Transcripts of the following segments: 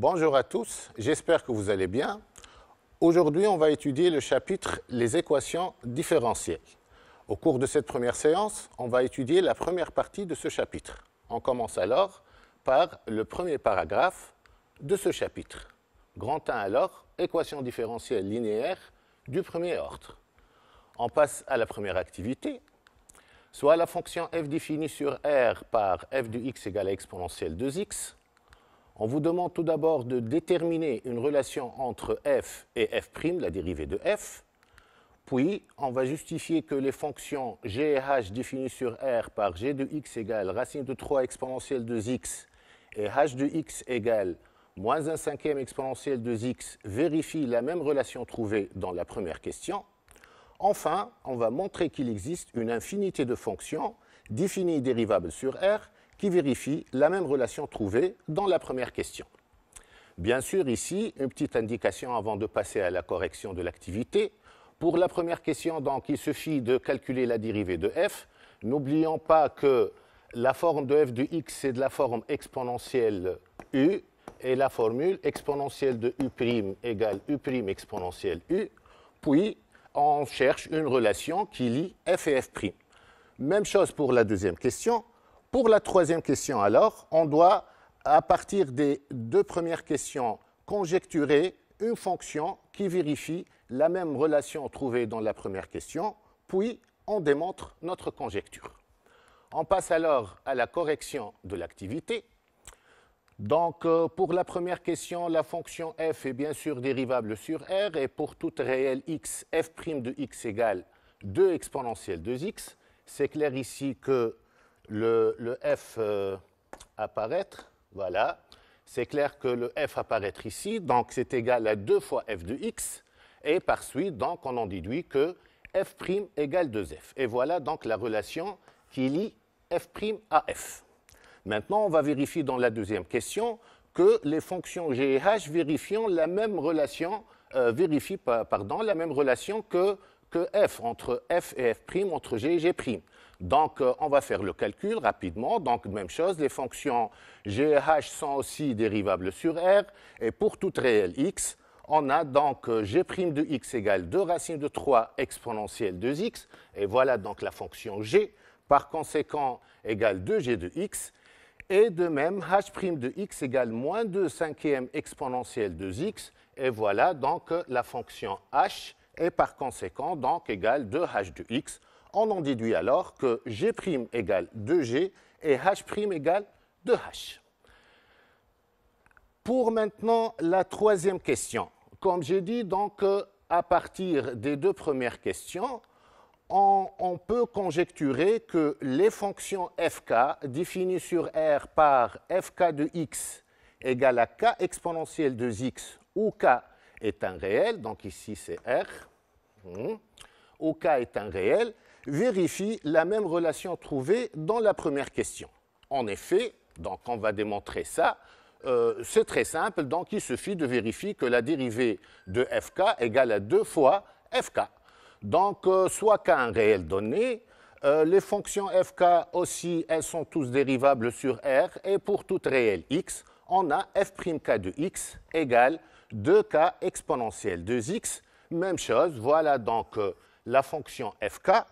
Bonjour à tous, j'espère que vous allez bien. Aujourd'hui, on va étudier le chapitre « Les équations différentielles ». Au cours de cette première séance, on va étudier la première partie de ce chapitre. On commence alors par le premier paragraphe de ce chapitre. Grand 1 alors, équations différentielles linéaires du premier ordre. On passe à la première activité. Soit la fonction f définie sur R par f de x égale à exponentielle 2x. On vous demande tout d'abord de déterminer une relation entre f et f', la dérivée de f. Puis, on va justifier que les fonctions g et h définies sur R par g de x égale racine de 3 exponentielle 2x et h de x égale moins 1 cinquième exponentielle 2x vérifient la même relation trouvée dans la première question. Enfin, on va montrer qu'il existe une infinité de fonctions définies dérivables sur R qui vérifient la même relation trouvée dans la première question. Bien sûr, ici, une petite indication avant de passer à la correction de l'activité. Pour la première question, donc, il suffit de calculer la dérivée de f. N'oublions pas que la forme de f de x, c'est de la forme exponentielle u, et la formule exponentielle de u' égale u' exponentielle u. Puis, on cherche une relation qui lie f et f'. Même chose pour la deuxième question. Pour la troisième question, alors, on doit, à partir des deux premières questions, conjecturer une fonction qui vérifie la même relation trouvée dans la première question, puis on démontre notre conjecture. On passe alors à la correction de l'activité. Donc, pour la première question, la fonction f est bien sûr dérivable sur R, et pour toute réelle x, f' de x égale 2 exponentielle 2x. C'est clair ici que le f apparaître, voilà. C'est clair que le f apparaître ici, donc c'est égal à 2 fois f de x, et par suite, donc, on en déduit que f' égale 2f. Et voilà donc la relation qui lie f' à f. Maintenant, on va vérifier dans la deuxième question que les fonctions g et h vérifient la même relation, la même relation que f, entre f et f', entre g et g'. Donc, on va faire le calcul rapidement. Donc, même chose, les fonctions g et h sont aussi dérivables sur R. Et pour toute réelle x, on a donc g' de x égale 2 racine de 3 exponentielle 2x. Et voilà donc la fonction g, par conséquent, égale 2g de x. Et de même, h' de x égale moins 2 cinquième exponentielle 2x. Et voilà donc la fonction h, et par conséquent, donc, égale 2h de x. On en déduit alors que g' égale 2g et h' égale 2h. Pour maintenant la troisième question. Comme j'ai dit, donc, à partir des deux premières questions, on peut conjecturer que les fonctions fk définies sur R par fk de x égale à k exponentielle de x, où k est un réel, donc ici c'est R, où k est un réel, vérifie la même relation trouvée dans la première question. En effet, donc on va démontrer ça, c'est très simple, donc il suffit de vérifier que la dérivée de fk égale à 2 fois fk. Donc, soit k un réel donné, les fonctions fk aussi, elles sont tous dérivables sur R, et pour toute réelle x, on a f'k de x égale 2k exponentielle 2x. Même chose, voilà donc la fonction fk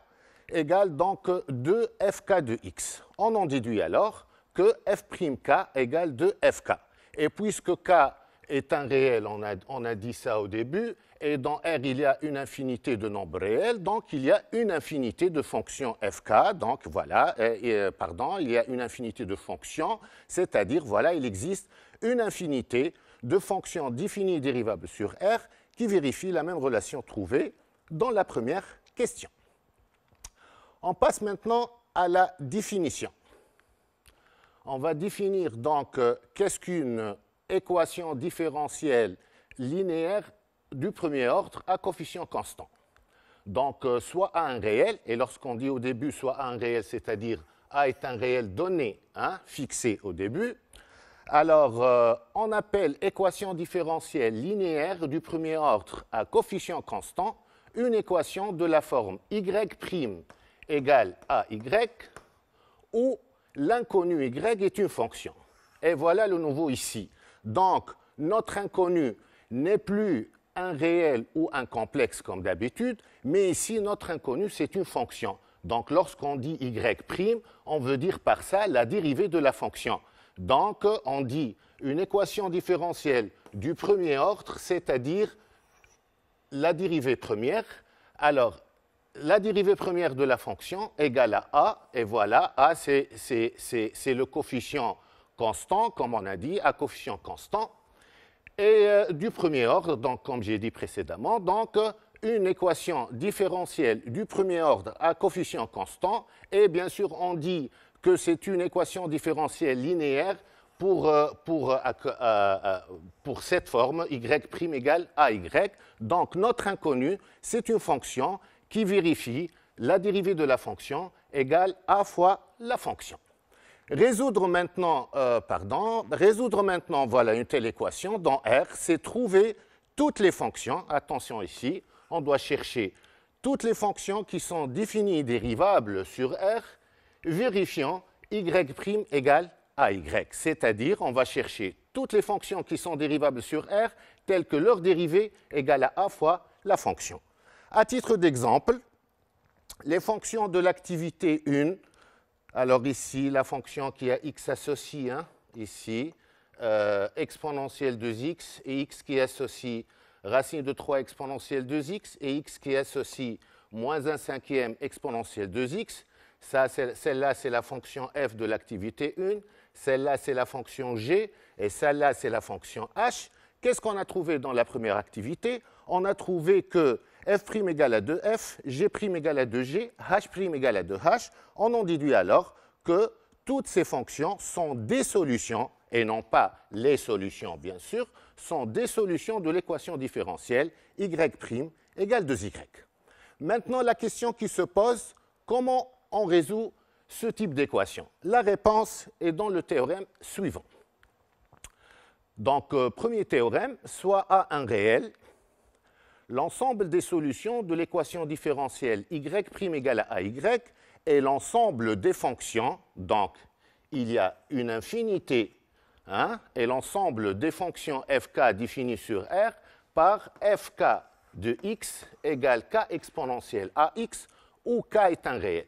égale donc 2fk de x. On en déduit alors que f'k égale 2fk. Et puisque k est un réel, on a dit ça au début, et dans R, il y a une infinité de nombres réels, donc il y a une infinité de fonctions fk, donc voilà, il y a une infinité de fonctions, c'est-à-dire, voilà, il existe une infinité de fonctions définies dérivables sur R qui vérifient la même relation trouvée dans la première question. On passe maintenant à la définition. On va définir donc qu'est-ce qu'une équation différentielle linéaire du premier ordre à coefficient constant. Donc, soit A un réel, et lorsqu'on dit au début soit A un réel, c'est-à-dire A est un réel donné, fixé au début, alors on appelle équation différentielle linéaire du premier ordre à coefficient constant une équation de la forme y' égale à y, où l'inconnu y est une fonction. Et voilà le nouveau ici. Donc, notre inconnu n'est plus un réel ou un complexe comme d'habitude, mais ici, notre inconnu, c'est une fonction. Donc, lorsqu'on dit y', on veut dire par ça la dérivée de la fonction. Donc, on dit une équation différentielle du premier ordre, c'est-à-dire la dérivée première. Alors, la dérivée première de la fonction égale à A, et voilà, A, c'est le coefficient constant, comme on a dit, à coefficient constant. Et du premier ordre, donc comme j'ai dit précédemment, donc une équation différentielle du premier ordre à coefficient constant, et bien sûr on dit que c'est une équation différentielle linéaire pour cette forme y' égale AY. Donc notre inconnu, c'est une fonction qui vérifie la dérivée de la fonction égale A fois la fonction. Résoudre maintenant, voilà une telle équation dans R, c'est trouver toutes les fonctions. Attention ici, on doit chercher toutes les fonctions qui sont définies et dérivables sur R, vérifiant y' égale AY. C'est-à-dire, on va chercher toutes les fonctions qui sont dérivables sur R, telles que leur dérivée égale à A fois la fonction. À titre d'exemple, les fonctions de l'activité 1, alors ici, la fonction qui a x associé, ici, exponentielle de x, et x qui associe racine de 3 exponentielle 2x, et x qui associe moins 1/5 exponentielle 2x. Celle-là, c'est la fonction f de l'activité 1. Celle-là, c'est la fonction g, et celle-là, c'est la fonction h. Qu'est-ce qu'on a trouvé dans la première activité? On a trouvé que f' égale à 2f, g' égale à 2g, h' égale à 2h. On en déduit alors que toutes ces fonctions sont des solutions, et non pas les solutions bien sûr, sont des solutions de l'équation différentielle y' égale 2y. Maintenant, la question qui se pose, comment on résout ce type d'équation? La réponse est dans le théorème suivant. Donc, premier théorème, soit A un réel, l'ensemble des solutions de l'équation différentielle y' égale à AY est l'ensemble des fonctions, donc il y a une infinité, et l'ensemble des fonctions fk définies sur R par fk de x égale k exponentielle ax, où k est un réel.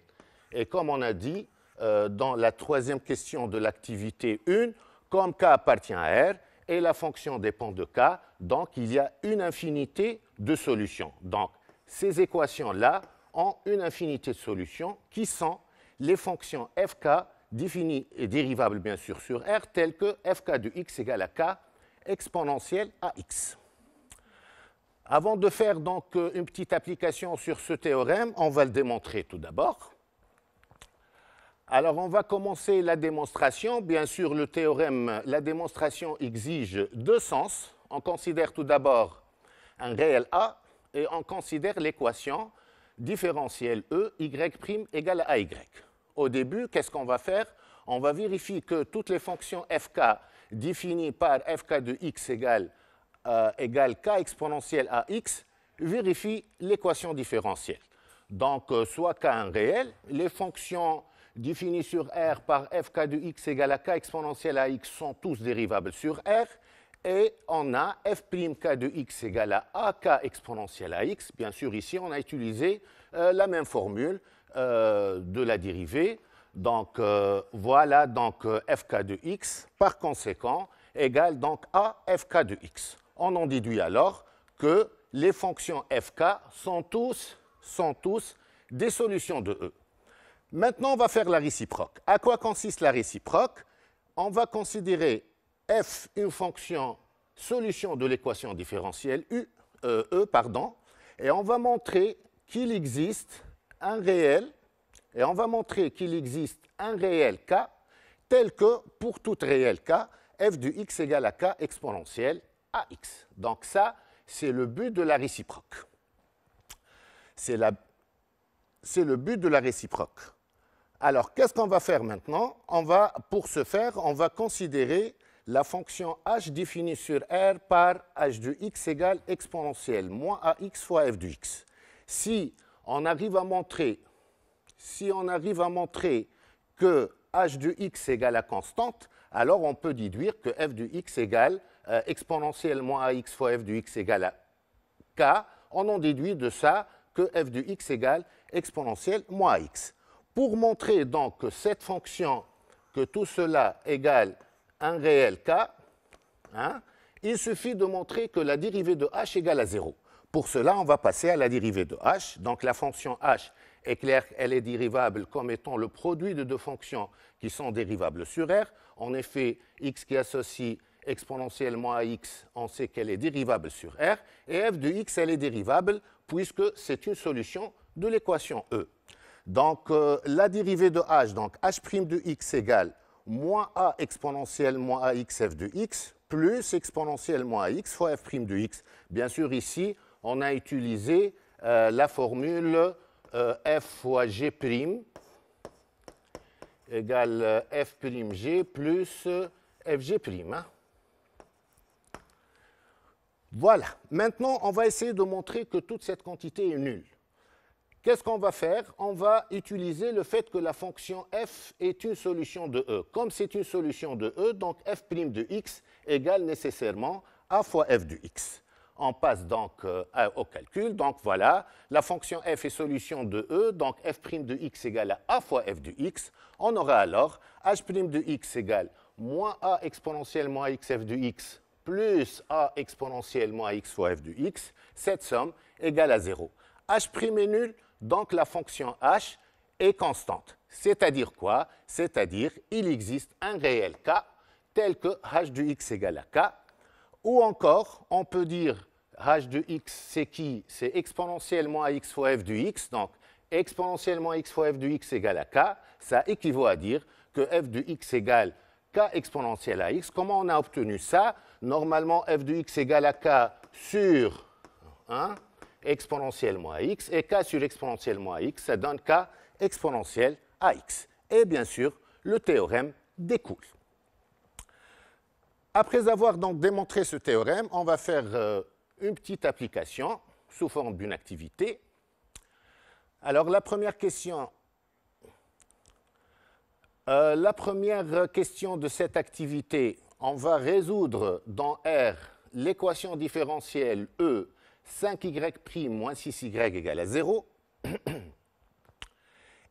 Et comme on a dit dans la troisième question de l'activité 1, comme k appartient à R, et la fonction dépend de k, donc il y a une infinité de solutions. Donc, ces équations-là ont une infinité de solutions qui sont les fonctions fk définies et dérivables bien sûr sur R, telles que fk de x égale à k exponentielle ax. Avant de faire donc une petite application sur ce théorème, on va le démontrer tout d'abord. Alors, on va commencer la démonstration. Bien sûr, le théorème, la démonstration exige deux sens. On considère tout d'abord un réel A et on considère l'équation différentielle E, y' égale à AY. Au début, qu'est-ce qu'on va faire? On va vérifier que toutes les fonctions fk définies par fk de x égale k exponentielle ax vérifient l'équation différentielle. Donc, soit k un réel, les fonctions définies sur R par fk de x égale à k exponentielle ax sont tous dérivables sur R, et on a f'k de x égale à ak exponentielle ax. Bien sûr, ici, on a utilisé la même formule de la dérivée. Donc, voilà donc fk de x, par conséquent, égale donc à fk de x. On en déduit alors que les fonctions fk sont tous des solutions de E. Maintenant, on va faire la réciproque. À quoi consiste la réciproque? On va considérer f une fonction solution de l'équation différentielle E, et on va montrer qu'il existe un réel, k tel que pour tout réel k, f de x égale à k exponentielle ax. Donc ça, c'est le but de la réciproque. C'est le but de la réciproque. Alors, qu'est-ce qu'on va faire maintenant? Pour ce faire, on va considérer la fonction h définie sur R par h de x égale exponentielle moins ax fois f de x. Si on arrive à montrer que h de x égale à constante, alors on peut déduire que f de x égale exponentielle moins ax fois f de x égale à k, on en déduit de ça que f de x égale exponentielle moins x. Pour montrer donc que cette fonction, que tout cela égale un réel k, hein, il suffit de montrer que la dérivée de h égale à 0. Pour cela, on va passer à la dérivée de h. Donc la fonction h est clair qu'elle est dérivable comme étant le produit de deux fonctions qui sont dérivables sur R. En effet, x qui associe exponentiellement à x, on sait qu'elle est dérivable sur R. Et f de x, elle est dérivable puisque c'est une solution de l'équation E. Donc la dérivée de h, donc h' de x égale moins a exponentielle moins ax f de x plus exponentielle moins ax fois f' de x. Bien sûr, ici, on a utilisé la formule f fois g' égale f'g plus fg'. Hein. Voilà. Maintenant, on va essayer de montrer que toute cette quantité est nulle. Qu'est-ce qu'on va faire? On va utiliser le fait que la fonction f est une solution de E. Comme c'est une solution de E, donc f' de x égale nécessairement a fois f de x. On passe donc au calcul. Donc voilà, la fonction f est solution de E, donc f' de x égale à a fois f de x. On aura alors h' de x égale moins a exponentielle moins x f de x plus a exponentielle moins x fois f de x. Cette somme égale à 0. H' est nul, donc la fonction h est constante. C'est-à-dire quoi? C'est-à-dire il existe un réel k tel que h de x égale à k. Ou encore, on peut dire h de x, c'est qui? C'est exponentiellement à x fois f de x. Donc, exponentiellement x fois f de x égale à k. Ça équivaut à dire que f de x égale k exponentielle à x. Comment on a obtenu ça? Normalement, f de x égale à k sur exponentielle moins x. Et k sur exponentielle moins x, ça donne k exponentielle à x. Et bien sûr, le théorème découle. Après avoir donc démontré ce théorème, on va faire une petite application sous forme d'une activité. Alors la première question de cette activité, on va résoudre dans R l'équation différentielle E 5y' moins 6y égale à 0.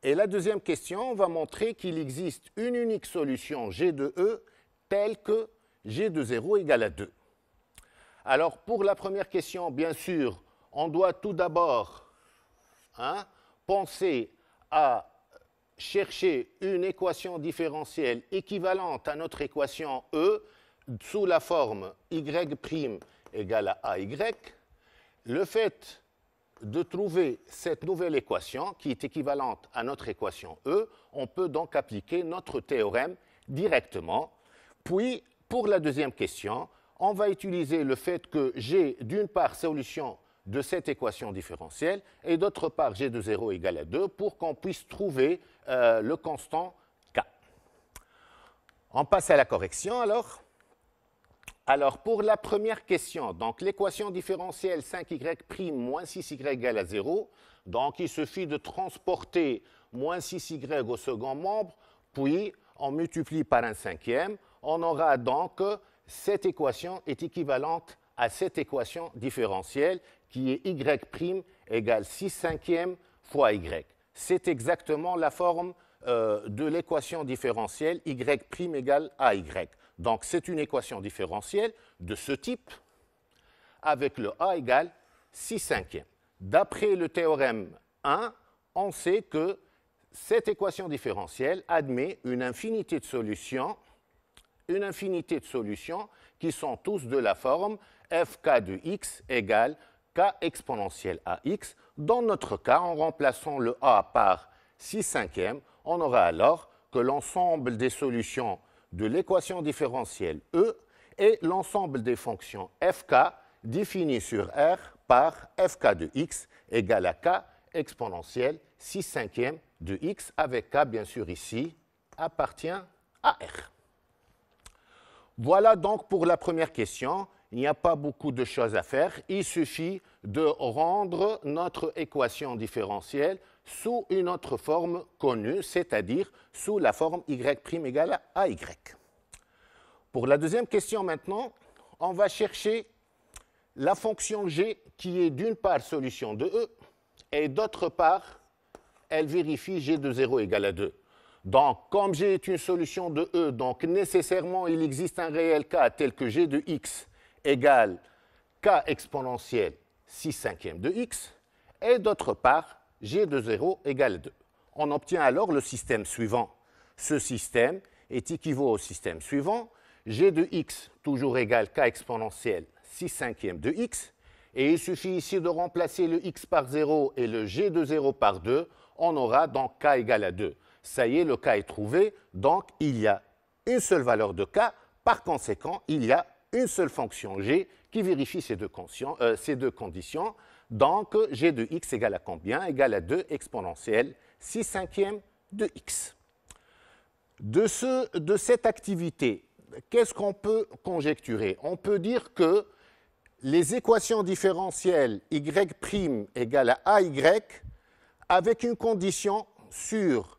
Et la deuxième question, on va montrer qu'il existe une unique solution G de E telle que G de 0 égale à 2. Alors, pour la première question, bien sûr, on doit tout d'abord penser à chercher une équation différentielle équivalente à notre équation E sous la forme y' égale à ay. Le fait de trouver cette nouvelle équation qui est équivalente à notre équation E, on peut donc appliquer notre théorème directement. Puis, pour la deuxième question, on va utiliser le fait que G, d'une part, solution de cette équation différentielle, et d'autre part, G de 0 égale à 2, pour qu'on puisse trouver le constant K. On passe à la correction alors. Alors, pour la première question, donc l'équation différentielle 5y' moins 6y égale à 0, donc il suffit de transporter moins 6y au second membre, puis on multiplie par un cinquième. On aura donc cette équation est équivalente à cette équation différentielle qui est y' égale 6 cinquièmes fois y. C'est exactement la forme de l'équation différentielle y' égale à y. Donc c'est une équation différentielle de ce type avec le a égale 6 cinquièmes. D'après le théorème 1, on sait que cette équation différentielle admet une infinité de solutions qui sont tous de la forme fk de x égale k exponentielle à x. Dans notre cas, en remplaçant le a par 6 cinquièmes, on aura alors que l'ensemble des solutions de l'équation différentielle E est l'ensemble des fonctions fk définies sur R par fk de x égale à k exponentielle 6 cinquièmes de x, avec k, bien sûr, ici, appartient à R. Voilà donc pour la première question. Il n'y a pas beaucoup de choses à faire. Il suffit de rendre notre équation différentielle sous une autre forme connue, c'est-à-dire sous la forme y' égale à y. Pour la deuxième question maintenant, on va chercher la fonction g qui est d'une part solution de E et d'autre part, elle vérifie g de 0 égale à 2. Donc, comme g est une solution de E, donc nécessairement il existe un réel k tel que g de x égale k exponentielle 6/5 de x, et d'autre part, g de 0 égale 2. On obtient alors le système suivant. Ce système est équivaut au système suivant, g de x toujours égale k exponentielle 6/5 de x, et il suffit ici de remplacer le x par 0 et le g de 0 par 2, on aura donc k égale à 2. Ça y est, le k est trouvé, donc il y a une seule valeur de k, par conséquent, il y a une seule fonction g qui vérifie ces deux conditions, donc g de x égale à combien? Égale à 2 exponentielle 6/5 de x. De cette activité, qu'est-ce qu'on peut conjecturer? On peut dire que les équations différentielles y' égale à ay, avec une condition sur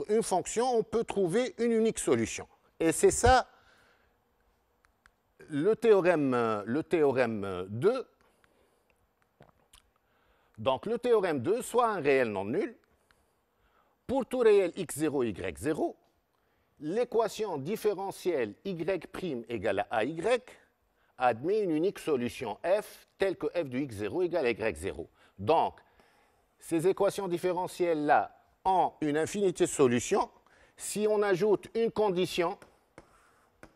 une fonction, on peut trouver une unique solution. Et c'est ça le théorème 2. Donc le théorème 2, soit un réel non nul, pour tout réel x0, y0, l'équation différentielle y' égale à ay admet une unique solution f telle que f de x0 égale à y0. Donc, ces équations différentielles-là ont une infinité de solutions. Si on ajoute une condition,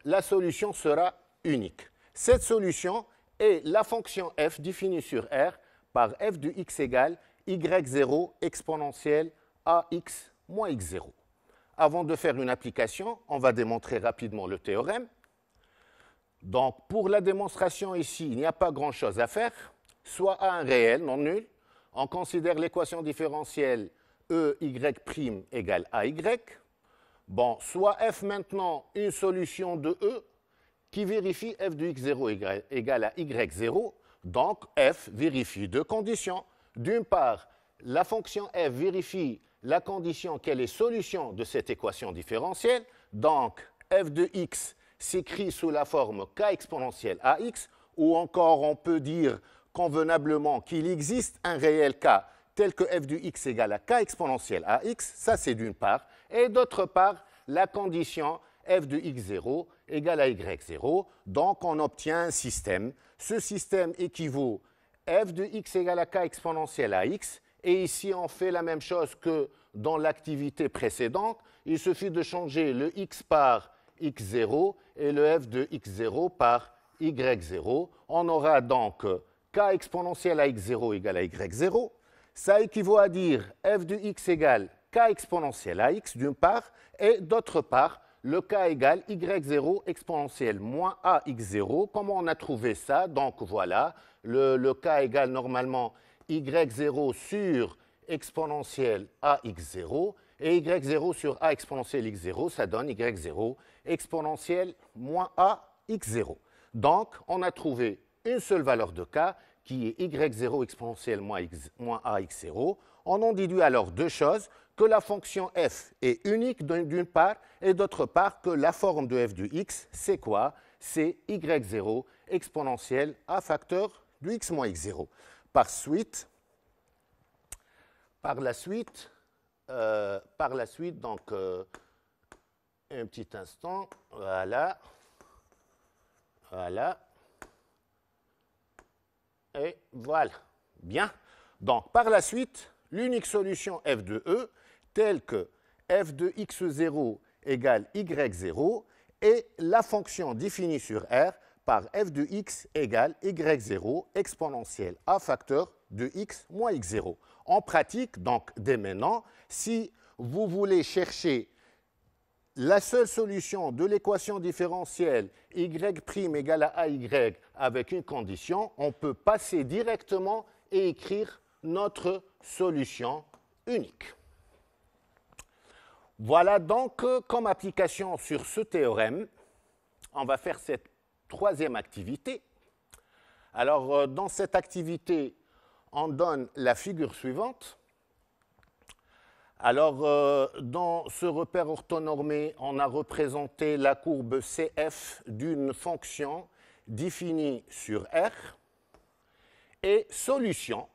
la solution sera unique. Cette solution est la fonction f définie sur R par f de x égale y0 exponentielle ax moins x0. Avant de faire une application, on va démontrer rapidement le théorème. Donc, pour la démonstration ici, il n'y a pas grand-chose à faire. Soit A un réel non nul, on considère l'équation différentielle EY' égale AY. Bon, soit F maintenant une solution de E qui vérifie f de x0 égale à y0. Donc, f vérifie deux conditions. D'une part, la fonction f vérifie la condition qu'elle est solution de cette équation différentielle. Donc, f de x s'écrit sous la forme k exponentielle ax, ou encore on peut dire convenablement qu'il existe un réel k tel que f de x égale à k exponentielle ax, ça c'est d'une part, et d'autre part, la condition f de x0 égale à y0, donc on obtient un système. Ce système équivaut f de x égale à k exponentielle ax, et ici on fait la même chose que dans l'activité précédente, il suffit de changer le x par x0 et le f de x0 par y0. On aura donc k exponentielle à x0 égale à y0. Ça équivaut à dire f de x égale k exponentielle à x d'une part, et d'autre part, le k égale y0 exponentielle moins ax0. Comment on a trouvé ça? Donc voilà, le k égale normalement y0 sur exponentielle ax0, et y0 sur a exponentielle x0, ça donne y0 exponentielle moins ax0. Donc, on a trouvé une seule valeur de k, qui est y0 exponentielle moins ax0. On en déduit alors deux choses, que la fonction f est unique d'une part, et d'autre part que la forme de f de x, c'est quoi? C'est y0 exponentielle a facteur de x moins x0. Par la suite, donc, un petit instant, voilà, et voilà, bien. Donc, par la suite, l'unique solution f de E, telle que f de x0 égale y0, est la fonction définie sur R par f de x égale y0 exponentielle a facteur de x moins x0. En pratique, donc dès maintenant, si vous voulez chercher la seule solution de l'équation différentielle y' égale à ay avec une condition, on peut passer directement et écrire notre solution unique. Voilà donc comme application sur ce théorème, on va faire cette troisième activité. Alors, dans cette activité, on donne la figure suivante. Alors, dans ce repère orthonormé, on a représenté la courbe CF d'une fonction définie sur R et solution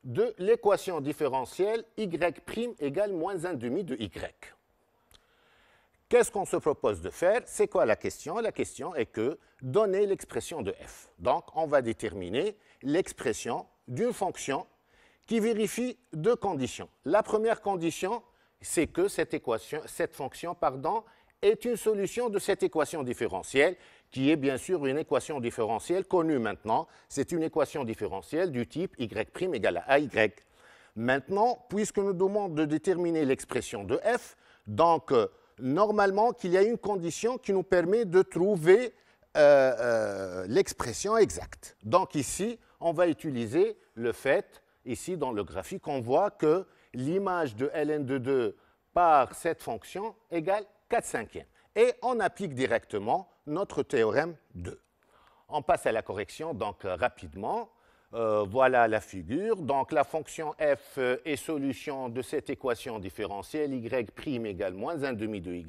de l'équation différentielle y' égale moins 1 demi de y. Qu'est-ce qu'on se propose de faire? C'est quoi la question? La question est que donner l'expression de f. Donc, on va déterminer l'expression d'une fonction qui vérifie deux conditions. La première condition, c'est que cette fonction est une solution de cette équation différentielle, qui est bien sûr une équation différentielle connue maintenant. C'est une équation différentielle du type y' égale à ay. Maintenant, puisque nous demandons de déterminer l'expression de f, donc normalement qu'il y a une condition qui nous permet de trouver l'expression exacte. Donc ici, on va utiliser le fait. Ici, dans le graphique, on voit que l'image de ln de 2 par cette fonction égale 4/5. Et on applique directement notre théorème 2. On passe à la correction, donc rapidement. Voilà la figure. Donc la fonction f est solution de cette équation différentielle y' égale moins 1 demi de y.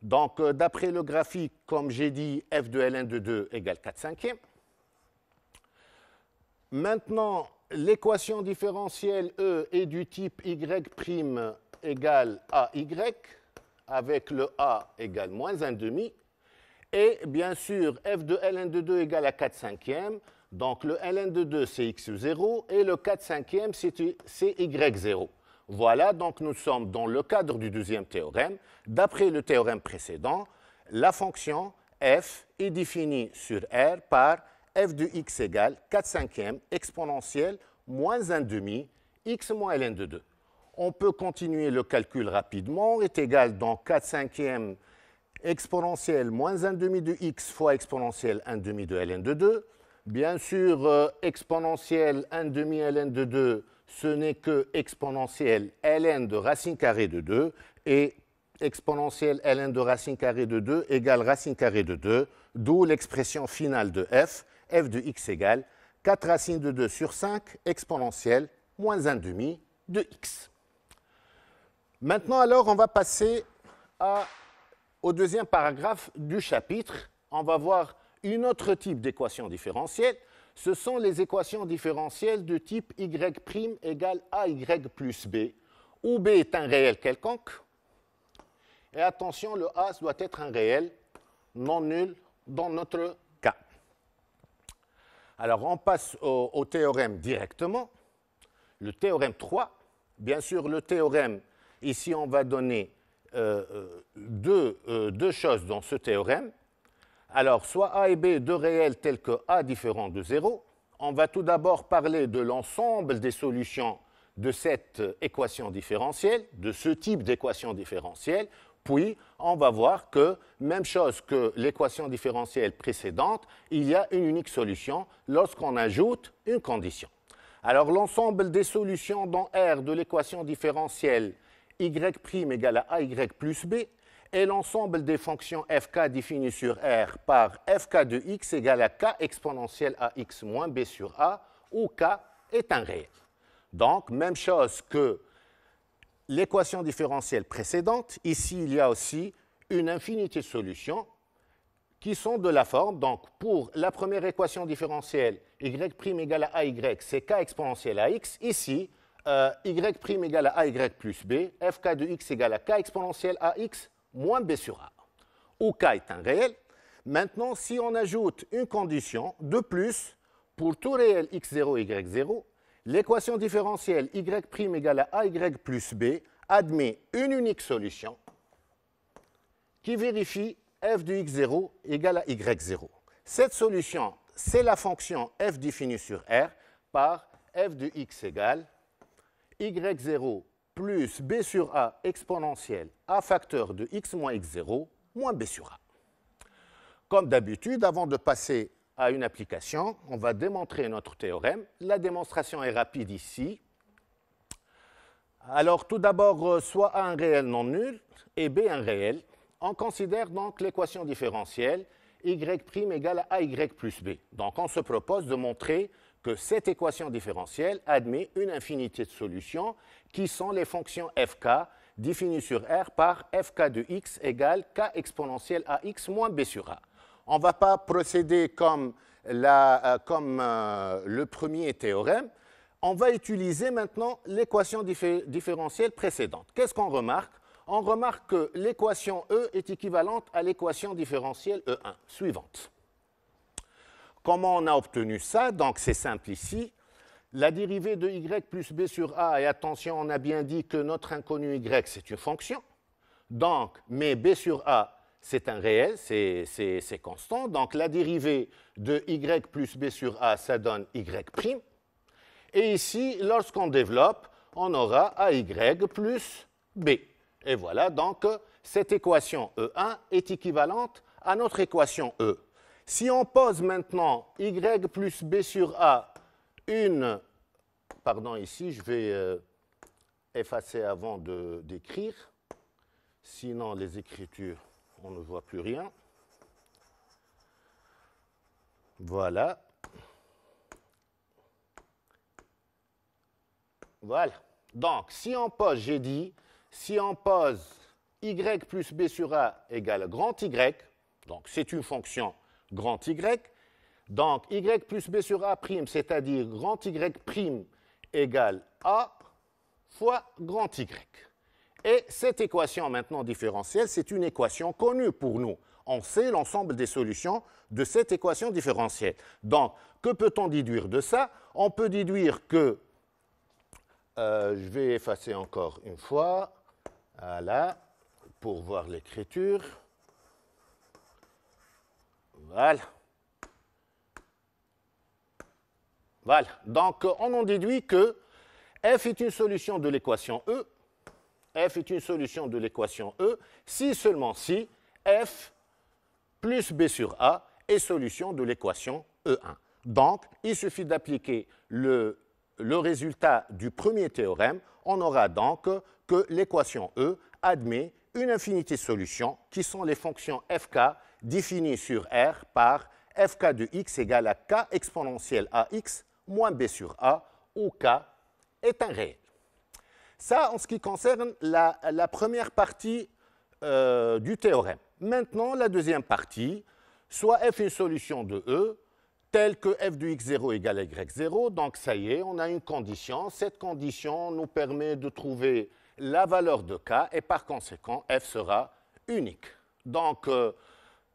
Donc d'après le graphique, comme j'ai dit, f de ln de 2 égale 4/5. Maintenant, l'équation différentielle E est du type y' égale AY, avec le A égale moins 1 demi. Et bien sûr, f de ln de 2 égale à 4/5. Donc le ln de 2, c'est x0 et le 4/5, c'est y0. Voilà, donc nous sommes dans le cadre du deuxième théorème. D'après le théorème précédent, la fonction f est définie sur R par f de x égale 4/5 exponentielle moins 1 demi x moins ln de 2. On peut continuer le calcul rapidement, est égal donc 4/5 exponentielle moins 1 demi de x fois exponentielle 1 demi de ln de 2. Bien sûr, exponentielle 1 demi ln de 2, ce n'est que exponentielle ln de racine carrée de 2, et exponentielle ln de racine carrée de 2 égale racine carrée de 2, d'où l'expression finale de f de x égale 4 racines de 2 sur 5 exponentielle moins 1 demi de x. Maintenant, alors, on va passer au deuxième paragraphe du chapitre. On va voir un autre type d'équation différentielle. Ce sont les équations différentielles de type y' égale ay plus b, où b est un réel quelconque. Et attention, le a doit être un réel non nul dans notre cas. Alors, on passe au théorème directement. Le théorème 3. Bien sûr, le théorème, ici, on va donner deux choses dans ce théorème. Alors, soit a et b, deux réels tels que a différent de 0. On va tout d'abord parler de l'ensemble des solutions de cette équation différentielle, de ce type d'équation différentielle. Puis, on va voir que, même chose que l'équation différentielle précédente, il y a une unique solution lorsqu'on ajoute une condition. Alors, l'ensemble des solutions dans R de l'équation différentielle y' égale à ay plus b et l'ensemble des fonctions fk définies sur R par fk de x égale à k exponentielle ax moins b sur a, où k est un réel. Donc, même chose que l'équation différentielle précédente, ici il y a aussi une infinité de solutions qui sont de la forme, donc pour la première équation différentielle, y' égale à ay, c'est k exponentielle ax. Ici, y' égale à ay plus b, fk de x égale à k exponentielle ax moins b sur a, où k est un réel. Maintenant, si on ajoute une condition de plus pour tout réel x0, y0, l'équation différentielle y' égale à ay plus b admet une unique solution qui vérifie f de x0 égale à y0. Cette solution, c'est la fonction f définie sur R par f de x égale y0 plus b sur a exponentielle a facteur de x moins x0 moins b sur a. Comme d'habitude, avant de passer à une application, on va démontrer notre théorème. La démonstration est rapide ici. Alors, tout d'abord, soit A un réel non nul et B un réel. On considère donc l'équation différentielle y' égale à ay plus b. Donc, on se propose de montrer que cette équation différentielle admet une infinité de solutions qui sont les fonctions fk définies sur R par fk de x égale k exponentielle ax moins b sur a. On ne va pas procéder comme le premier théorème. On va utiliser maintenant l'équation différentielle précédente. Qu'est-ce qu'on remarque? On remarque que l'équation E est équivalente à l'équation différentielle E1 suivante. Comment on a obtenu ça? Donc c'est simple ici. La dérivée de y plus b sur a, et attention, on a bien dit que notre inconnu y, c'est une fonction. Donc, mais b sur a, c'est un réel, c'est constant. Donc la dérivée de y plus b sur a, ça donne y'. Et ici, lorsqu'on développe, on aura AY plus B. Et voilà, donc cette équation E1 est équivalente à notre équation E. Si on pose maintenant Y plus B sur A pardon, ici, je vais effacer avant d'écrire, sinon les écritures, on ne voit plus rien. Voilà. Voilà. Donc, si on pose, j'ai dit, si on pose y plus b sur a égale grand Y, donc c'est une fonction grand Y, donc y plus b sur a prime, c'est-à-dire grand Y prime égale a fois grand Y. Et cette équation maintenant différentielle, c'est une équation connue pour nous. On sait l'ensemble des solutions de cette équation différentielle. Donc, que peut-on déduire de ça? On peut déduire que je vais effacer encore une fois, voilà, pour voir l'écriture. Voilà. Voilà. Donc, on en déduit que f est une solution de l'équation E. F est une solution de l'équation E si seulement si f plus b sur a est solution de l'équation E1. Donc, il suffit d'appliquer le résultat du premier théorème, on aura donc que l'équation E admet une infinité de solutions qui sont les fonctions fk définies sur R par fk de x égale à k exponentielle ax moins b sur a, où k est un réel. Ça, en ce qui concerne la première partie du théorème. Maintenant, la deuxième partie, soit f est une solution de E, telle que f de x0 égale y0, donc ça y est, on a une condition. Cette condition nous permet de trouver la valeur de k, et par conséquent, f sera unique. Donc,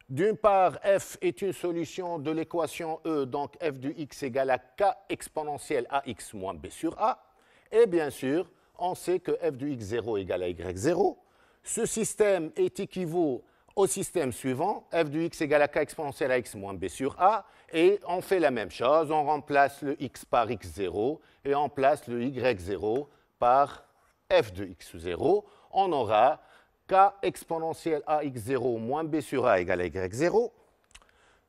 d'une part, f est une solution de l'équation E, donc f de x égale à k exponentielle ax moins b sur a, et bien sûr, on sait que f de x0 égale à y0. Ce système est équivaut au système suivant, f de x égale à k exponentielle ax moins b sur a, et on fait la même chose, on remplace le x par x0 et on place le y0 par f de x0. On aura k exponentielle ax0 moins b sur a égale à y0.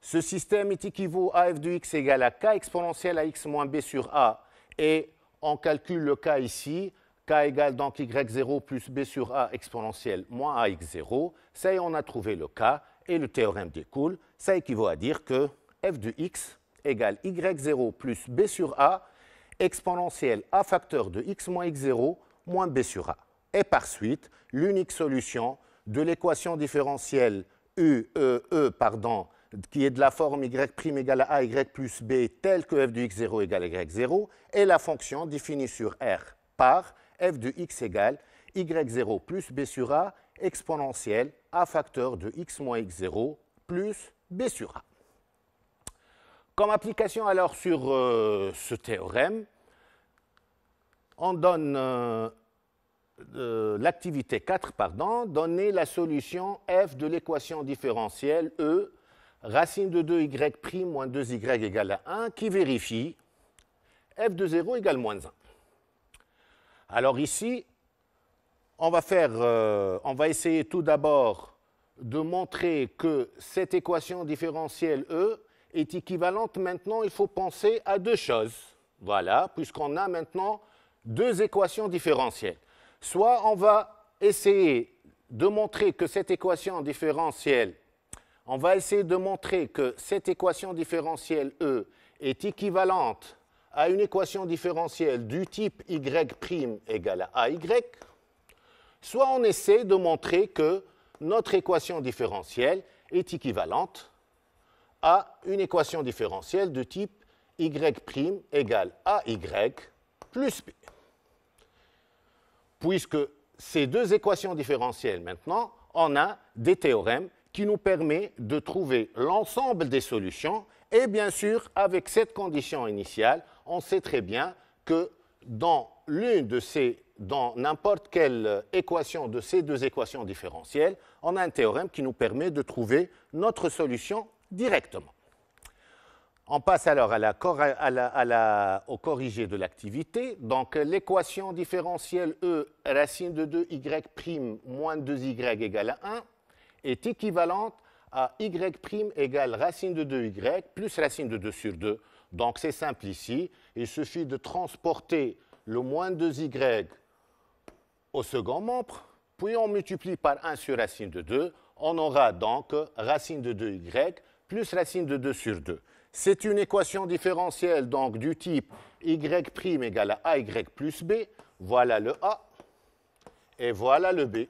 Ce système est équivaut à f de x égale à k exponentielle ax moins b sur a, et on calcule le k ici, k égale donc y0 plus b sur a exponentielle moins ax0. Ça y est, on a trouvé le k, et le théorème découle. Ça équivaut à dire que f de x égale y0 plus b sur a exponentielle a facteur de x moins x0 moins b sur a. Et par suite, l'unique solution de l'équation différentielle qui est de la forme y' égale à ay plus b telle que f de x0 égale y0 est la fonction définie sur R par f de x égale y0 plus b sur a exponentielle a facteur de x moins x0 plus b sur a. Comme application alors sur ce théorème, on donne l'activité 4, donner la solution f de l'équation différentielle E, racine de 2y' moins 2y égale à 1, qui vérifie f de 0 égale moins 1. Alors ici, on va essayer tout d'abord de montrer que cette équation différentielle E est équivalente. Maintenant, il faut penser à deux choses. Voilà, puisqu'on a maintenant deux équations différentielles. Soit on va essayer de montrer que cette équation différentielle, E est équivalente à une équation différentielle du type y' égale à ay, soit on essaie de montrer que notre équation différentielle est équivalente à une équation différentielle de type y' égale à y plus b. Puisque ces deux équations différentielles, maintenant, on a des théorèmes qui nous permettent de trouver l'ensemble des solutions. Et bien sûr, avec cette condition initiale, on sait très bien que dans n'importe quelle équation de ces deux équations différentielles, on a un théorème qui nous permet de trouver notre solution directement. On passe alors au corrigé de l'activité. Donc, l'équation différentielle E racine de 2y' moins 2y égale à 1 est équivalente à y' égale racine de 2y plus racine de 2 sur 2. Donc, c'est simple ici. Il suffit de transporter le moins 2y au second membre, puis on multiplie par 1 sur racine de 2. On aura donc racine de 2y plus racine de 2 sur 2. C'est une équation différentielle donc, du type y' égale à ay plus b. Voilà le a et voilà le b.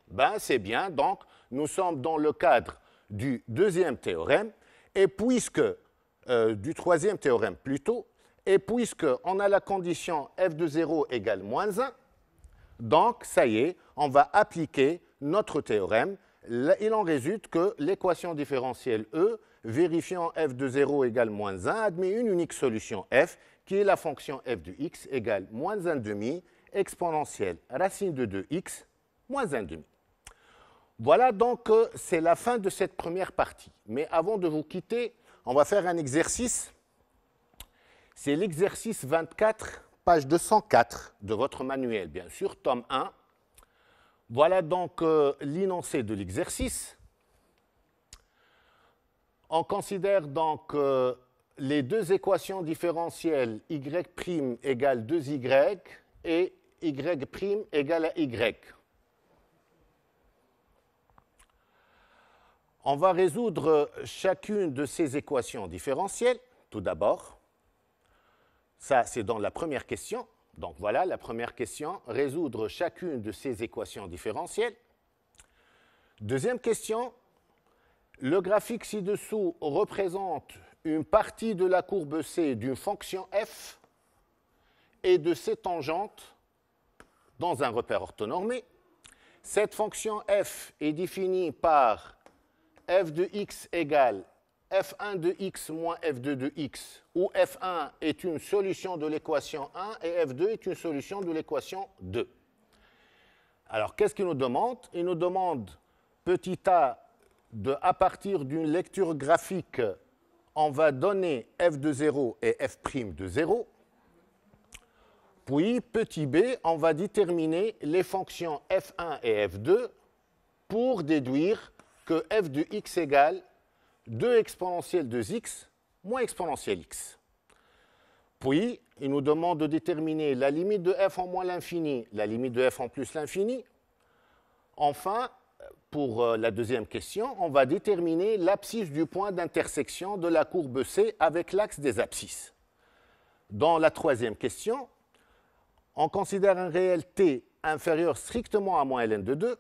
Ben, c'est bien, donc nous sommes dans le cadre du deuxième théorème, et puisque, du troisième théorème plutôt, et puisqu'on a la condition f de 0 égale moins 1, donc ça y est, on va appliquer notre théorème. Il en résulte que l'équation différentielle E, vérifiant f de 0 égale moins 1, admet une unique solution f, qui est la fonction f de x égale moins 1 demi exponentielle racine de 2x moins 1 demi. Voilà donc, c'est la fin de cette première partie. Mais avant de vous quitter, on va faire un exercice. C'est l'exercice 24, page 204 de votre manuel, bien sûr, tome 1. Voilà donc l'énoncé de l'exercice. On considère donc les deux équations différentielles y' égale 2y et y' égale à y. On va résoudre chacune de ces équations différentielles, tout d'abord. Ça, c'est dans la première question. Donc voilà, la première question, résoudre chacune de ces équations différentielles. Deuxième question, le graphique ci-dessous représente une partie de la courbe C d'une fonction f et de ses tangentes dans un repère orthonormé. Cette fonction f est définie par f de x égale f1 de x moins f2 de x, où f1 est une solution de l'équation 1 et f2 est une solution de l'équation 2. Alors, qu'est-ce qu'il nous demande? Il nous demande, petit a, à partir d'une lecture graphique, on va donner f de 0 et f' de 0. Puis, petit b, on va déterminer les fonctions f1 et f2 pour déduire que f de x égale 2 exponentielle de x moins exponentielle x. Puis, il nous demande de déterminer la limite de f en moins l'infini, la limite de f en plus l'infini. Enfin, pour la deuxième question, on va déterminer l'abscisse du point d'intersection de la courbe C avec l'axe des abscisses. Dans la troisième question, on considère un réel t inférieur strictement à moins ln de 2.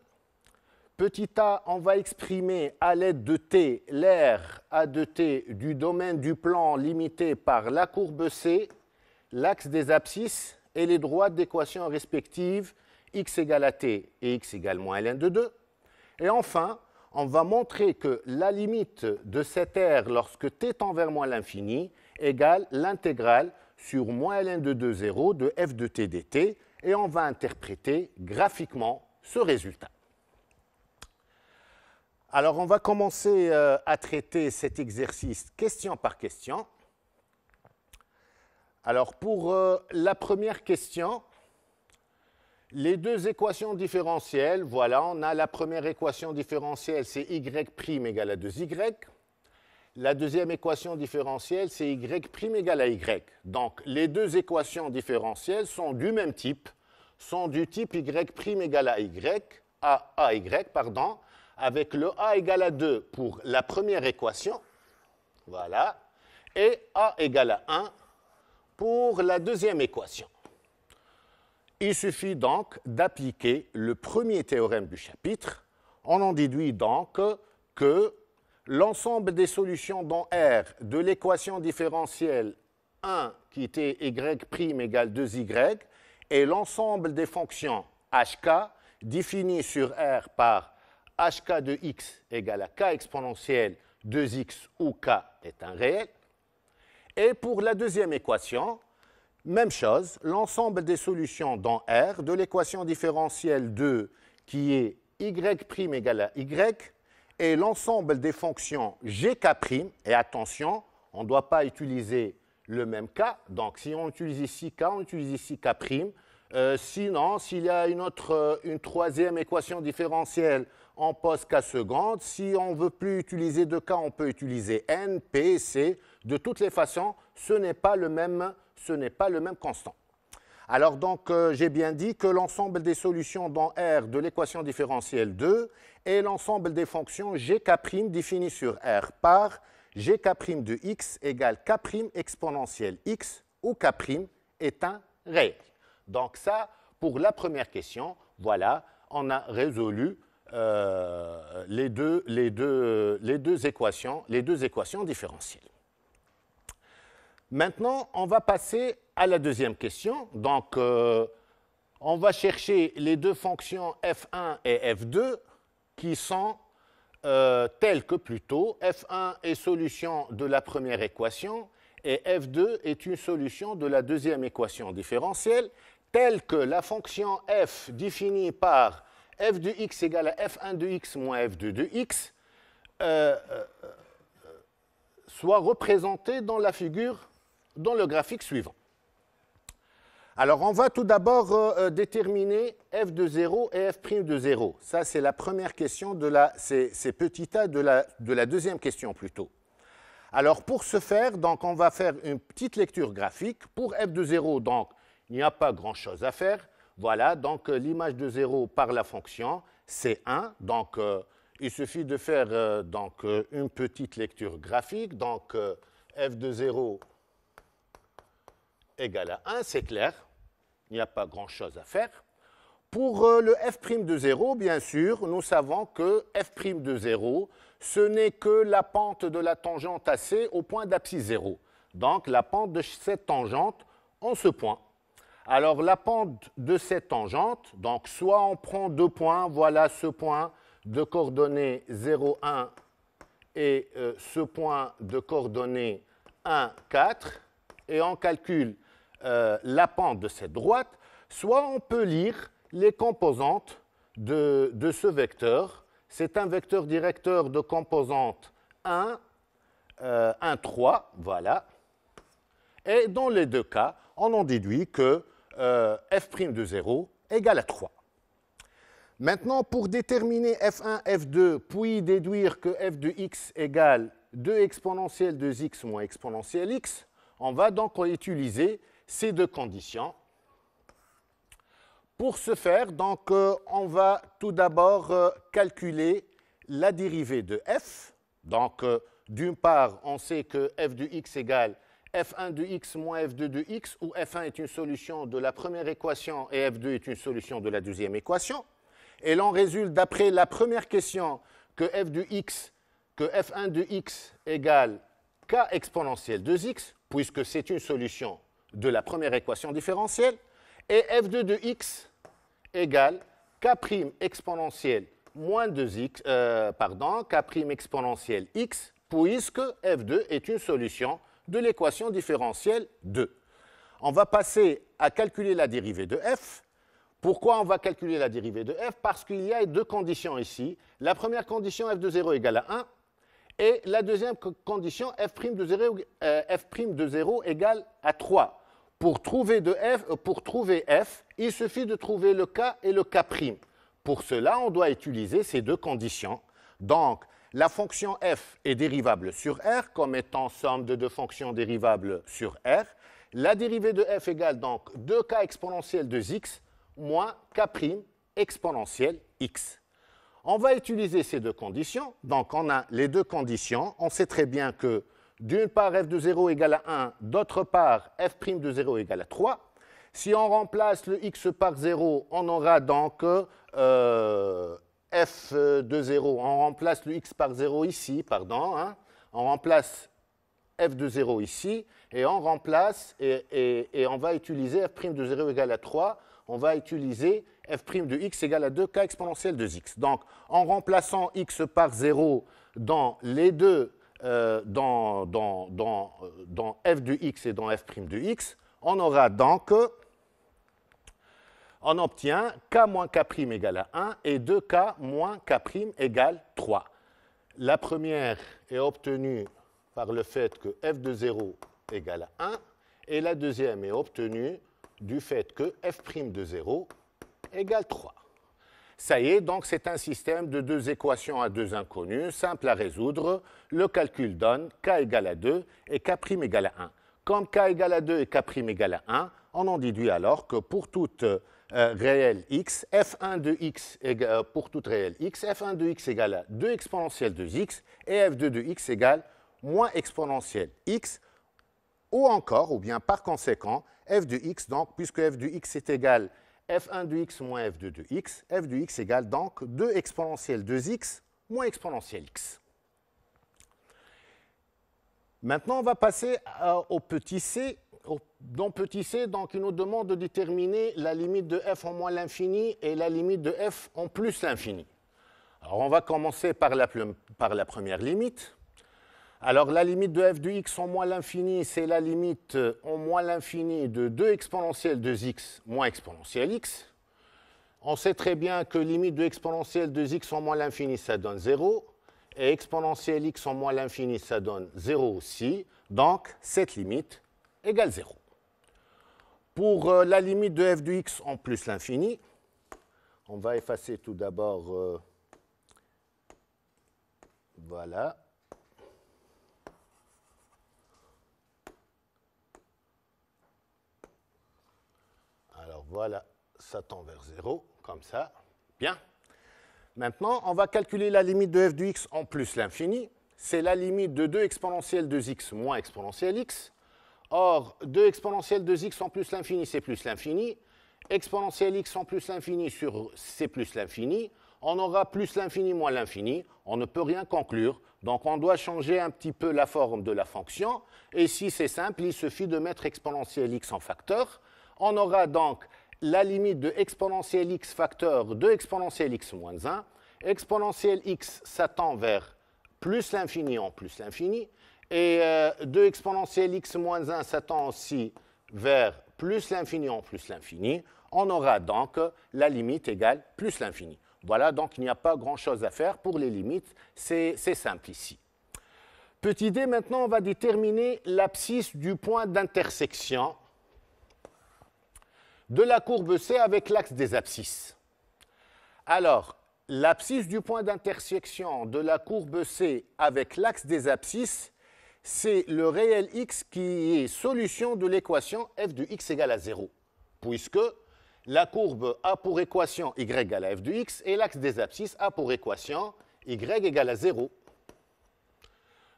Petit a, on va exprimer à l'aide de t l'aire A de t du domaine du plan limité par la courbe C, l'axe des abscisses et les droites d'équations respectives x égale à t et x égale moins ln de 2. Et enfin, on va montrer que la limite de cette aire lorsque t tend vers moins l'infini égale l'intégrale sur moins ln de 2, 0 de f de t dt, et on va interpréter graphiquement ce résultat. Alors, on va commencer à traiter cet exercice question par question. Alors, pour la première question, les deux équations différentielles, voilà, on a la première équation différentielle, c'est y' égale à 2y. La deuxième équation différentielle, c'est y' égale à y. Donc, les deux équations différentielles sont du même type, sont du type y' égale à y, avec le a égale à 2 pour la première équation, voilà, et a égale à 1 pour la deuxième équation. Il suffit donc d'appliquer le premier théorème du chapitre. On en déduit donc que l'ensemble des solutions dans R de l'équation différentielle 1 qui était y' égale 2y et l'ensemble des fonctions hk définies sur R par hk de x égale à k exponentielle 2x où k est un réel. Et pour la deuxième équation, même chose, l'ensemble des solutions dans R de l'équation différentielle 2 qui est y' égale à y et l'ensemble des fonctions gk', et attention, on ne doit pas utiliser le même k, donc si on utilise ici k, on utilise ici k', sinon, s'il y a une troisième équation différentielle, on pose k seconde, si on ne veut plus utiliser de k, on peut utiliser n, p, c, de toutes les façons, ce n'est pas le même constant. Alors donc, j'ai bien dit que l'ensemble des solutions dans R de l'équation différentielle 2 est l'ensemble des fonctions gk' définies sur R par gk' de x égale k' exponentielle x, où k' est un réel. Donc ça, pour la première question, voilà, on a résolu les deux équations différentielles. Maintenant, on va passer à la deuxième question. Donc, on va chercher les deux fonctions f1 et f2 qui sont telles que plus tôt. f1 est solution de la première équation et f2 est une solution de la deuxième équation différentielle, telle que la fonction f définie par f de x égale à f1 de x moins f2 de x soit représentée dans la figure, dans le graphique suivant. Alors, on va tout d'abord déterminer f de 0 et f' de 0. Ça, c'est la première question, c'est petit a de la deuxième question plutôt. Alors, pour ce faire, donc, on va faire une petite lecture graphique. Pour f de 0, donc, il n'y a pas grand-chose à faire. Voilà, donc l'image de 0 par la fonction, c'est 1. Donc, il suffit de faire une petite lecture graphique. Donc, f de 0 égale à 1, c'est clair, il n'y a pas grand-chose à faire. Pour le f' de 0, bien sûr, nous savons que f' de 0, ce n'est que la pente de la tangente AC au point d'abscisse 0. Donc, la pente de cette tangente en ce point. Alors, la pente de cette tangente, donc soit on prend deux points, voilà ce point de coordonnées 0, 1 et ce point de coordonnées 1, 4, et on calcule la pente de cette droite, soit on peut lire les composantes de ce vecteur. C'est un vecteur directeur de composantes 1, 1, 3, voilà. Et dans les deux cas, on en déduit que f' de 0 égale à 3. Maintenant, pour déterminer f1, f2, puis déduire que f de x égale 2 exponentielle de x moins exponentielle x, on va donc utiliser ces deux conditions. Pour ce faire, donc, on va tout d'abord calculer la dérivée de f. Donc, d'une part, on sait que f de x égale f1 de x moins f2 de x, où f1 est une solution de la première équation et f2 est une solution de la deuxième équation. Et l'on résulte d'après la première question que f de x, que f1 de x égale k exponentielle de x, puisque c'est une solution de la première équation différentielle, et f2 de x égale k' exponentielle moins 2x, k' exponentielle x, puisque f2 est une solution de l'équation différentielle 2. On va passer à calculer la dérivée de f. Pourquoi on va calculer la dérivée de f? Parce qu'il y a deux conditions ici. La première condition, f de 0 égale à 1, et la deuxième condition, f' de 0 égale à 3. Pour trouver f, il suffit de trouver le k et le k'. Pour cela, on doit utiliser ces deux conditions. Donc, la fonction f est dérivable sur R comme étant somme de deux fonctions dérivables sur R. La dérivée de f égale donc 2k exponentielle de x moins k' exponentielle x. On va utiliser ces deux conditions. Donc, on a les deux conditions. On sait très bien que d'une part f de 0 égale à 1, d'autre part f' de 0 égale à 3. Si on remplace le x par 0, on aura donc f de 0. On remplace le x par 0 ici, pardon. Hein. On remplace f de 0 ici, et on remplace, et on va utiliser f' de 0 égale à 3. On va utiliser f' de x égale à 2k exponentielle de x. Donc, en remplaçant x par 0 dans les deux, dans f de x et dans f' de x, on aura donc, on obtient k moins k' égale à 1 et 2k moins k' égale 3. La première est obtenue par le fait que f de 0 égale à 1, et la deuxième est obtenue du fait que f' de 0 égale 3. Ça y est, donc c'est un système de deux équations à deux inconnues, simple à résoudre. Le calcul donne k égale à 2 et k' égale à 1. Comme k égale à 2 et k' égale à 1, on en déduit alors que pour toute réelle x, f1 de x, pour toute réelle x, f1 de x égale à 2 exponentielle de x et f2 de x égale moins exponentielle x, ou encore, ou bien par conséquent, f de x, donc, puisque f de x est égal f1 de x moins f2 de x, f de x égale donc 2 exponentielle 2x moins exponentielle x. Maintenant, on va passer au petit c. Dans petit c, donc, il nous demande de déterminer la limite de f en moins l'infini et la limite de f en plus l'infini. Alors, on va commencer par la première limite. Alors, la limite de f de x en moins l'infini, c'est la limite en moins l'infini de 2 exponentielle de x moins exponentielle x. On sait très bien que limite de exponentielle de x en moins l'infini, ça donne 0. Et exponentielle x en moins l'infini, ça donne 0 aussi. Donc, cette limite égale 0. Pour la limite de f de x en plus l'infini, on va effacer tout d'abord, voilà. Alors voilà, ça tend vers 0, comme ça. Bien. Maintenant, on va calculer la limite de f de x en plus l'infini. C'est la limite de 2 exponentielle de x moins exponentielle x. Or, 2 exponentielle de x en plus l'infini, c'est plus l'infini. Exponentielle x en plus l'infini sur c'est plus l'infini. On aura plus l'infini moins l'infini. On ne peut rien conclure. Donc, on doit changer un petit peu la forme de la fonction. Et si c'est simple, il suffit de mettre exponentielle x en facteur. On aura donc la limite de exponentielle x facteur de exponentielle x moins 1. Exponentielle x, ça tend vers plus l'infini en plus l'infini. Et de exponentielle x moins 1, ça tend aussi vers plus l'infini en plus l'infini. On aura donc la limite égale plus l'infini. Voilà, donc il n'y a pas grand-chose à faire pour les limites. C'est simple ici. Petit d, maintenant, on va déterminer l'abscisse du point d'intersection de la courbe C avec l'axe des abscisses. Alors, l'abscisse du point d'intersection de la courbe C avec l'axe des abscisses, c'est le réel x qui est solution de l'équation f de x égale à 0, puisque la courbe a pour équation y égale à f de x et l'axe des abscisses a pour équation y égale à 0.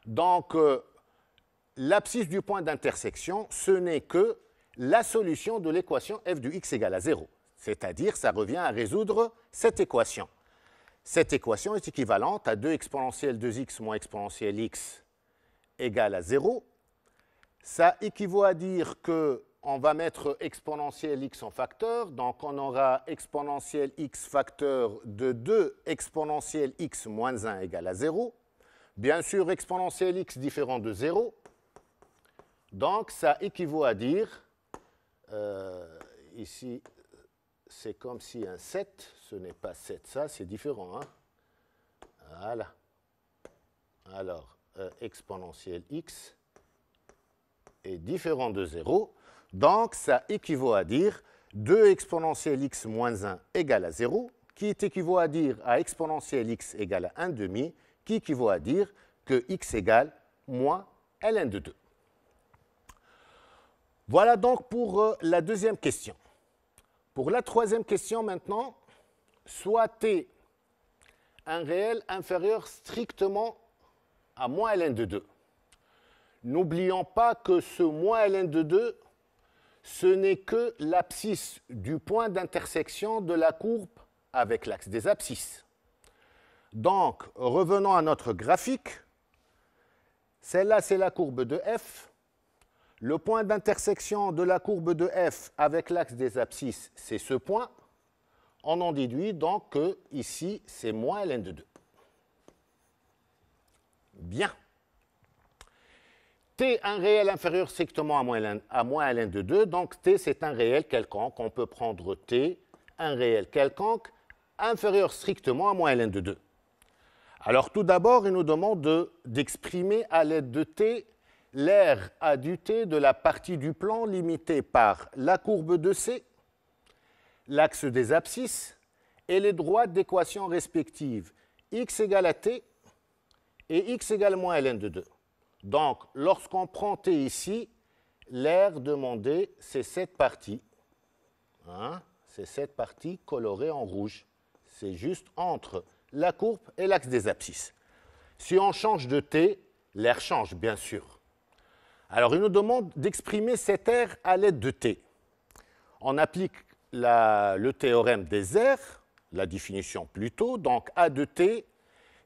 Donc, l'abscisse du point d'intersection, ce n'est que la solution de l'équation f de x égale à 0. C'est-à-dire, ça revient à résoudre cette équation. Cette équation est équivalente à 2 exponentielle 2x moins exponentielle x égale à 0. Ça équivaut à dire qu'on va mettre exponentielle x en facteur. Donc, on aura exponentielle x facteur de 2 exponentielle x moins 1 égale à 0. Bien sûr, exponentielle x différent de 0. Donc, ça équivaut à dire... ici, c'est comme si un 7, ce n'est pas 7, ça, c'est différent. Hein? Voilà. Alors, exponentielle x est différent de 0. Donc, ça équivaut à dire 2 exponentielle x moins 1 égale à 0, qui équivaut à dire à exponentielle x égale à 1 demi, qui équivaut à dire que x égale moins ln de 2. Voilà donc pour la deuxième question. Pour la troisième question maintenant, soit t un réel inférieur strictement à moins ln de 2. N'oublions pas que ce moins ln de 2, ce n'est que l'abscisse du point d'intersection de la courbe avec l'axe des abscisses. Donc, revenons à notre graphique. Celle-là, c'est la courbe de f. Le point d'intersection de la courbe de f avec l'axe des abscisses, c'est ce point. On en déduit donc que ici, c'est moins ln de 2. Bien. T, un réel inférieur strictement à moins ln de 2, donc T, c'est un réel quelconque. On peut prendre T, un réel quelconque, inférieur strictement à moins ln de 2. Alors, tout d'abord, il nous demande d'exprimer à l'aide de T l'aire A du T de la partie du plan limitée par la courbe de C, l'axe des abscisses et les droites d'équation respectives x égale à T et x égale moins ln de 2. Donc, lorsqu'on prend T ici, l'aire demandée, c'est cette partie. Hein? C'est cette partie colorée en rouge. C'est juste entre la courbe et l'axe des abscisses. Si on change de T, l'aire change, bien sûr. Alors, il nous demande d'exprimer cette aire à l'aide de T. On applique le théorème des aires, la définition plutôt. Donc, A de T,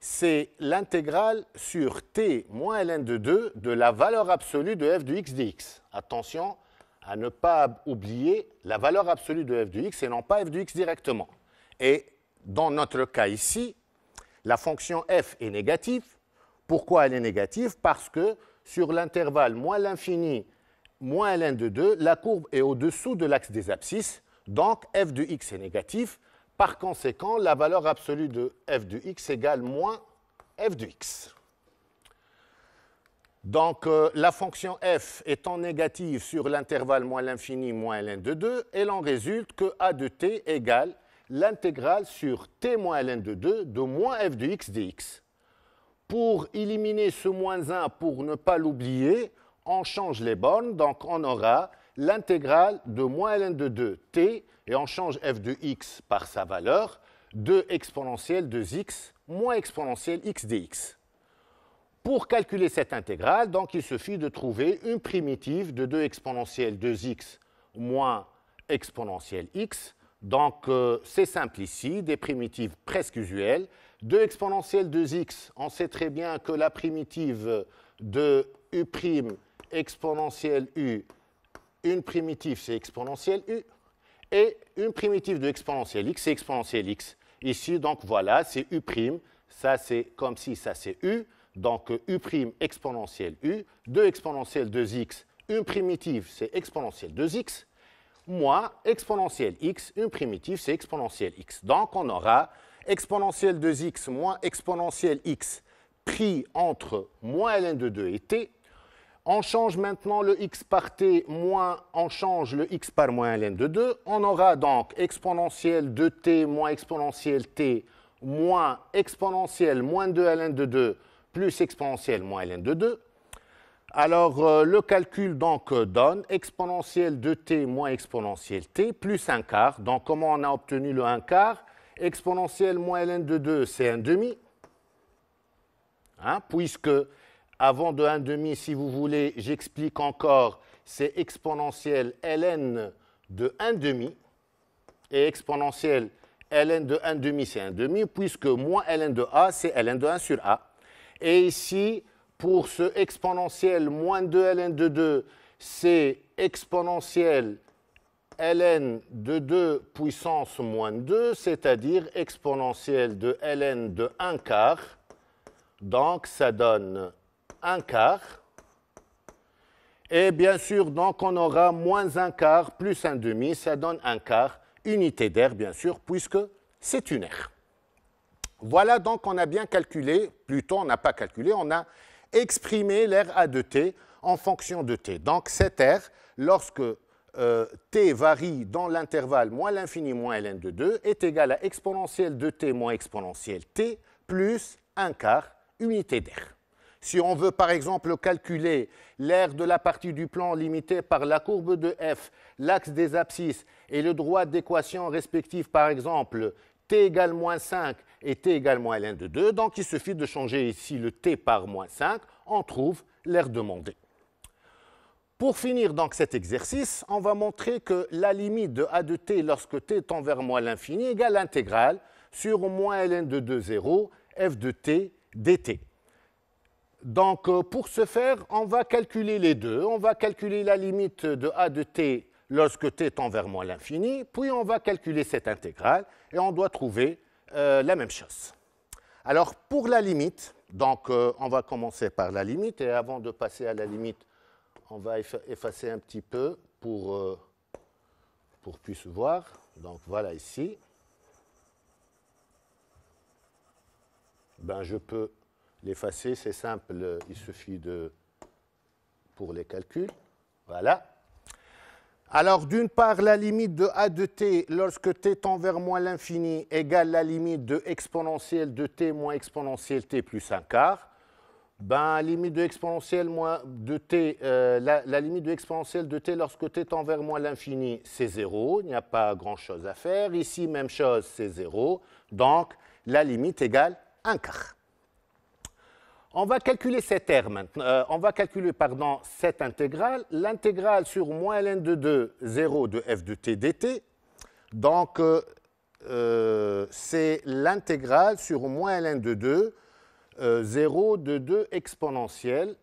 c'est l'intégrale sur t moins ln de 2 de la valeur absolue de f de x dx. Attention à ne pas oublier la valeur absolue de f de x et non pas f de x directement. Et dans notre cas ici, la fonction f est négative. Pourquoi elle est négative? Parce que sur l'intervalle moins l'infini moins ln de 2, la courbe est au-dessous de l'axe des abscisses, donc f de x est négatif. Par conséquent, la valeur absolue de f de x égale moins f de x. Donc, la fonction f étant négative sur l'intervalle moins l'infini moins ln de 2, il en résulte que a de t égale l'intégrale sur t moins ln de 2 de moins f de x dx. Pour éliminer ce moins 1, pour ne pas l'oublier, on change les bornes, donc on aura l'intégrale de moins ln de 2 t, et on change f de x par sa valeur, 2 exponentielle de x moins exponentielle x dx. Pour calculer cette intégrale, donc, il suffit de trouver une primitive de 2 exponentielle de x moins exponentielle x. Donc, c'est simple ici, des primitives presque usuelles. 2 exponentielle de x, on sait très bien que la primitive de u' exponentielle u, une primitive, c'est exponentielle u. Et une primitive de exponentielle x, c'est exponentielle x. Ici, donc voilà, c'est u', ça c'est comme si ça c'est u, donc u' exponentielle u, 2 exponentielle 2x, une primitive c'est exponentielle 2x, moins exponentielle x, une primitive c'est exponentielle x. Donc on aura exponentielle 2x moins exponentielle x pris entre moins ln de 2 et t. On change maintenant le x par t, moins on change le x par moins ln de 2. On aura donc exponentielle de t moins exponentielle t moins exponentielle moins 2 ln de 2 plus exponentielle moins ln de 2. Alors, le calcul donc donne exponentielle de t moins exponentielle t plus 1 quart. Donc, comment on a obtenu le 1 quart? Exponentielle moins ln de 2, c'est 1 demi. Hein, puisque avant de 1 demi, si vous voulez, j'explique encore, c'est exponentielle ln de 1 demi. Et exponentielle ln de 1 demi, c'est 1 demi, puisque moins ln de a, c'est ln de 1 sur a. Et ici, pour ce exponentielle moins 2 ln de 2, c'est exponentielle ln de 2 puissance moins 2, c'est-à-dire exponentielle de ln de 1 quart. Donc, ça donne 1 quart. Et bien sûr, donc, on aura moins 1 quart plus 1 demi, ça donne 1 quart, unité d'aire, bien sûr, puisque c'est une aire. Voilà, donc, on a bien calculé, plutôt, on n'a pas calculé, on a exprimé l'aire A de t en fonction de t. Donc, cette aire, lorsque t varie dans l'intervalle moins l'infini moins ln de 2, est égale à exponentielle de t moins exponentielle t plus 1 quart, unité d'aire. Si on veut par exemple calculer l'aire de la partie du plan limitée par la courbe de f, l'axe des abscisses et le droit d'équation respectif par exemple t égale moins 5 et t égale moins ln de 2, donc il suffit de changer ici le t par moins 5, on trouve l'aire demandée. Pour finir donc cet exercice, on va montrer que la limite de a de t lorsque t tend vers moins l'infini égale l'intégrale sur moins ln de 2, 0, f de t dt. Donc, pour ce faire, on va calculer les deux. On va calculer la limite de a de t lorsque t tend vers moins l'infini, puis on va calculer cette intégrale et on doit trouver la même chose. Alors, pour la limite, donc, on va commencer par la limite, et avant de passer à la limite, on va effacer un petit peu pour puisse voir. Donc, voilà ici. Ben, je peux l'effacer, c'est simple, il suffit pour les calculs. Voilà. Alors, d'une part, la limite de a de t lorsque t tend vers moins l'infini égale la limite de exponentielle de t moins exponentielle t plus un quart. Ben, limite de exponentielle de t, la limite de exponentielle de t lorsque t tend vers moins l'infini, c'est 0. Il n'y a pas grand-chose à faire. Ici, même chose, c'est 0. Donc, la limite égale 1 quart. On va calculer cette R maintenant. On va calculer, cette intégrale. L'intégrale sur moins ln de 2, 0 de f de t dt. Donc, c'est l'intégrale sur moins ln de 2, 0 de 2 exponentielle.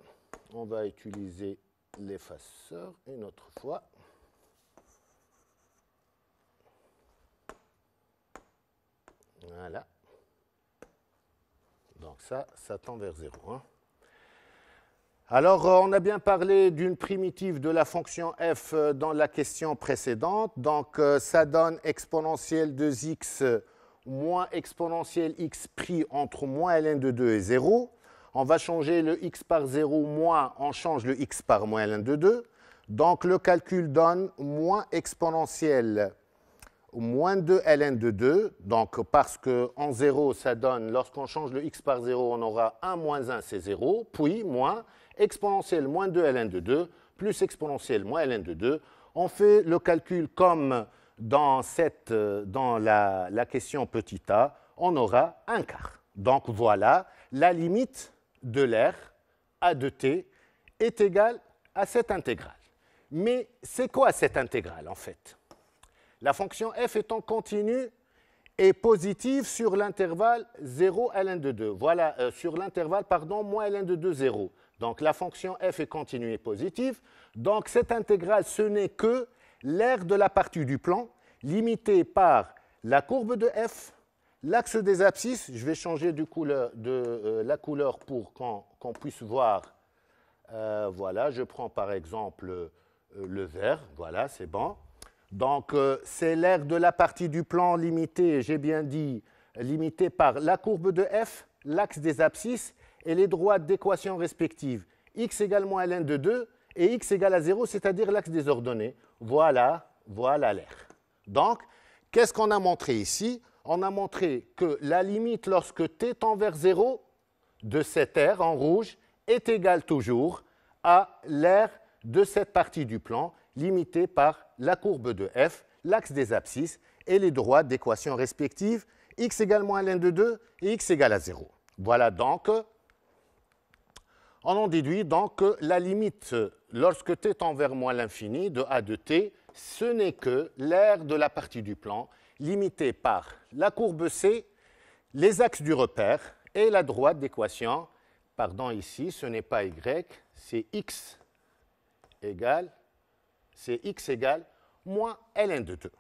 On va utiliser l'effaceur une autre fois. Voilà. Donc ça tend vers 0. Hein. Alors, on a bien parlé d'une primitive de la fonction f dans la question précédente. Donc, ça donne exponentielle de x moins exponentielle x pris entre moins ln de 2 et 0. On va changer le x par 0 moins, on change le x par moins ln de 2. Donc, le calcul donne moins exponentielle moins 2 ln de 2, donc parce qu'en 0, ça donne, lorsqu'on change le x par 0, on aura 1 moins 1, c'est 0, puis moins exponentielle moins 2 ln de 2, plus exponentielle moins ln de 2. On fait le calcul comme dans la question petit a, on aura 1 quart. Donc voilà, la limite de l'air a de t est égale à cette intégrale. Mais c'est quoi cette intégrale en fait ? La fonction f étant continue et positive sur l'intervalle 0 ln de 2. Voilà, sur l'intervalle, moins ln de 2, 0. Donc la fonction f est continue et positive. Donc cette intégrale, ce n'est que l'aire de la partie du plan, limitée par la courbe de f, l'axe des abscisses. Je vais changer la couleur pour qu'on puisse voir. Voilà, je prends par exemple le vert. Voilà, c'est bon. Donc, c'est l'aire de la partie du plan limitée, j'ai bien dit, limitée par la courbe de f, l'axe des abscisses et les droites d'équation respectives. X égale moins ln de 2 et x égale à 0, c'est-à-dire l'axe des ordonnées. Voilà l'aire. Donc, qu'est-ce qu'on a montré ici? On a montré que la limite lorsque t tend vers 0 de cette aire en rouge est égale toujours à l'aire de cette partie du plan limitée par la courbe de f, l'axe des abscisses et les droites d'équation respectives, x égale moins ln de 2 et x égale à 0. Voilà donc, on en déduit donc que la limite lorsque t tend vers moins l'infini de a de t, ce n'est que l'aire de la partie du plan limitée par la courbe C, les axes du repère et la droite d'équation. Pardon, ici, ce n'est pas y, c'est x égale moins ln de 2.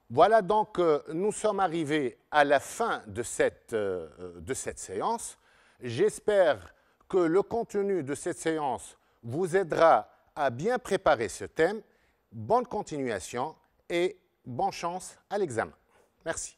Voilà donc, nous sommes arrivés à la fin de cette séance. J'espère que le contenu de cette séance vous aidera à bien préparer ce thème. Bonne continuation et bonne chance à l'examen. Merci.